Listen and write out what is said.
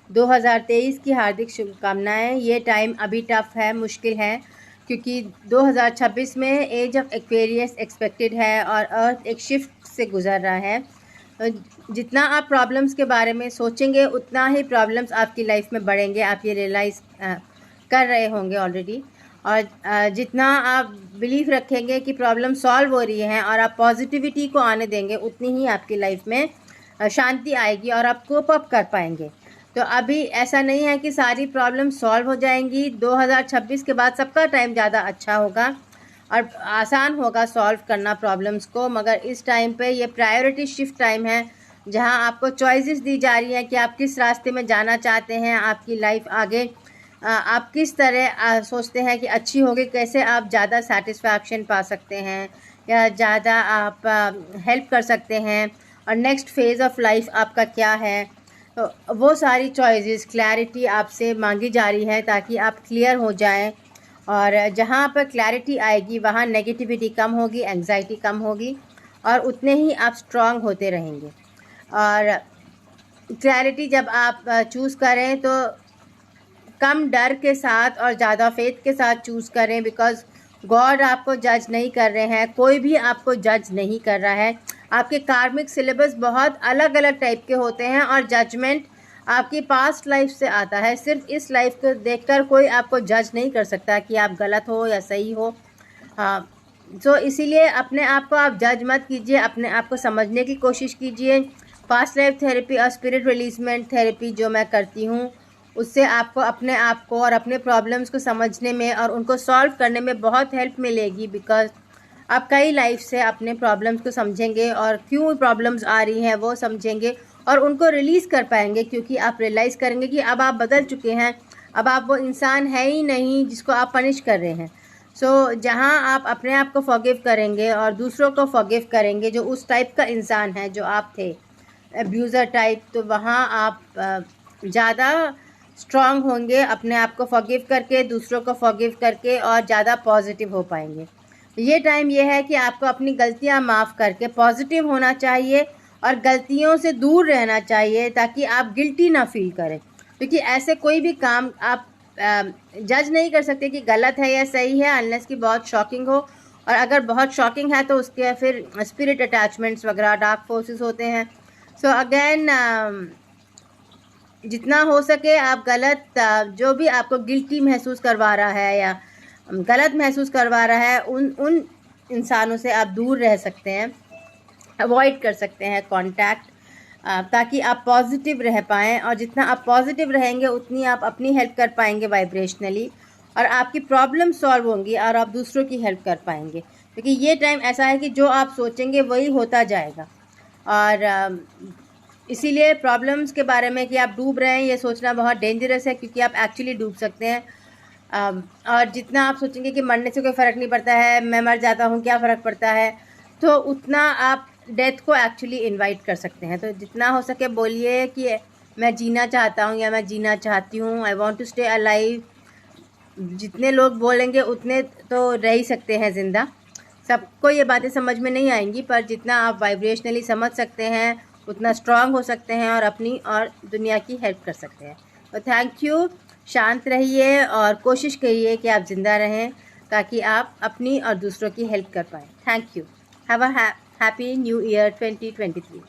2023 की हार्दिक शुभकामनाएं। ये टाइम अभी टफ है, मुश्किल है, क्योंकि 2026 में एज ऑफ एक्वेरियस एक्सपेक्टेड है और अर्थ एक शिफ्ट से गुजर रहा है। जितना आप प्रॉब्लम्स के बारे में सोचेंगे उतना ही प्रॉब्लम्स आपकी लाइफ में बढ़ेंगे। आप ये रियलाइज़ कर रहे होंगे ऑलरेडी। और जितना आप बिलीव रखेंगे कि प्रॉब्लम सॉल्व हो रही हैं और आप पॉजिटिविटी को आने देंगे, उतनी ही आपकी लाइफ में शांति आएगी और आप कोप अप कर पाएंगे। तो अभी ऐसा नहीं है कि सारी प्रॉब्लम सॉल्व हो जाएंगी। 2026 के बाद सबका टाइम ज़्यादा अच्छा होगा और आसान होगा सॉल्व करना प्रॉब्लम्स को, मगर इस टाइम पे ये प्रायोरिटी शिफ्ट टाइम है, जहां आपको चॉइसेस दी जा रही हैं कि आप किस रास्ते में जाना चाहते हैं। आपकी लाइफ आगे आप किस तरह सोचते हैं कि अच्छी होगी, कैसे आप ज़्यादा सेटिस्फैक्शन पा सकते हैं या ज़्यादा आप हेल्प कर सकते हैं, और नेक्स्ट फेज़ ऑफ लाइफ आपका क्या है। तो वो सारी चॉइसेस क्लैरिटी आपसे मांगी जा रही है ताकि आप क्लियर हो जाएं, और जहाँ पर क्लैरिटी आएगी वहाँ नेगेटिविटी कम होगी, एंग्जाइटी कम होगी, और उतने ही आप स्ट्रांग होते रहेंगे। और क्लैरिटी जब आप चूज़ करें तो कम डर के साथ और ज़्यादा फेथ के साथ चूज़ करें, बिकॉज गॉड आपको जज नहीं कर रहे हैं, कोई भी आपको जज नहीं कर रहा है। आपके कार्मिक सिलेबस बहुत अलग अलग टाइप के होते हैं और जजमेंट आपकी पास्ट लाइफ से आता है। सिर्फ इस लाइफ को देखकर कोई आपको जज नहीं कर सकता कि आप गलत हो या सही हो। हाँ, तो इसीलिए अपने आप को आप जज मत कीजिए, अपने आप को समझने की कोशिश कीजिए। पास्ट लाइफ थेरेपी और स्पिरिट रिलीजमेंट थेरेपी जो मैं करती हूँ, उससे आपको अपने आप को और अपने प्रॉब्लम्स को समझने में और उनको सॉल्व करने में बहुत हेल्प मिलेगी, बिकॉज आप कई लाइफ से अपने प्रॉब्लम्स को समझेंगे और क्यों प्रॉब्लम्स आ रही हैं वो समझेंगे और उनको रिलीज़ कर पाएंगे, क्योंकि आप रियलाइज़ करेंगे कि अब आप बदल चुके हैं। अब आप वो इंसान है ही नहीं जिसको आप पनिश कर रहे हैं। सो जहाँ आप अपने आप को फॉरगिव करेंगे और दूसरों को फॉरगिव करेंगे जो उस टाइप का इंसान है जो आप थे, अब्यूज़र टाइप, तो वहाँ आप ज़्यादा स्ट्रांग होंगे, अपने आप को फॉरगिव करके, दूसरों को फॉरगिव करके, और ज़्यादा पॉजिटिव हो पाएंगे। ये टाइम ये है कि आपको अपनी गलतियां माफ़ करके पॉजिटिव होना चाहिए और गलतियों से दूर रहना चाहिए, ताकि आप गिल्टी ना फील करें, क्योंकि ऐसे कोई भी काम आप जज नहीं कर सकते कि गलत है या सही है अनलेस कि बहुत शॉकिंग हो। और अगर बहुत शॉकिंग है तो उसके फिर स्पिरिट अटैचमेंट्स वगैरह, डार्क फोर्सेस होते हैं। सो अगेन जितना हो सके आप गलत जो भी आपको गिल्टी महसूस करवा रहा है या गलत महसूस करवा रहा है, उन इंसानों से आप दूर रह सकते हैं, अवॉइड कर सकते हैं कांटेक्ट, ताकि आप पॉजिटिव रह पाएँ। और जितना आप पॉजिटिव रहेंगे उतनी आप अपनी हेल्प कर पाएंगे वाइब्रेशनली, और आपकी प्रॉब्लम सॉल्व होंगी और आप दूसरों की हेल्प कर पाएंगे, क्योंकि ये टाइम ऐसा है कि जो आप सोचेंगे वही होता जाएगा। और इसीलिए प्रॉब्लम्स के बारे में कि आप डूब रहे हैं ये सोचना बहुत डेंजरस है, क्योंकि आप एक्चुअली डूब सकते हैं। और जितना आप सोचेंगे कि मरने से कोई फ़र्क नहीं पड़ता है, मैं मर जाता हूँ क्या फ़र्क पड़ता है, तो उतना आप डेथ को एक्चुअली इनवाइट कर सकते हैं। तो जितना हो सके बोलिए कि मैं जीना चाहता हूँ या मैं जीना चाहती हूँ, I want to stay alive. जितने लोग बोलेंगे उतने तो रह ही सकते हैं ज़िंदा। सबको ये बातें समझ में नहीं आएंगी, पर जितना आप वाइब्रेशनली समझ सकते हैं उतना स्ट्रांग हो सकते हैं और अपनी और दुनिया की हेल्प कर सकते हैं। तो थैंक यू। शांत रहिए और कोशिश करिए कि आप ज़िंदा रहें, ताकि आप अपनी और दूसरों की हेल्प कर पाएँ। Thank you. Have a happy new year 2023।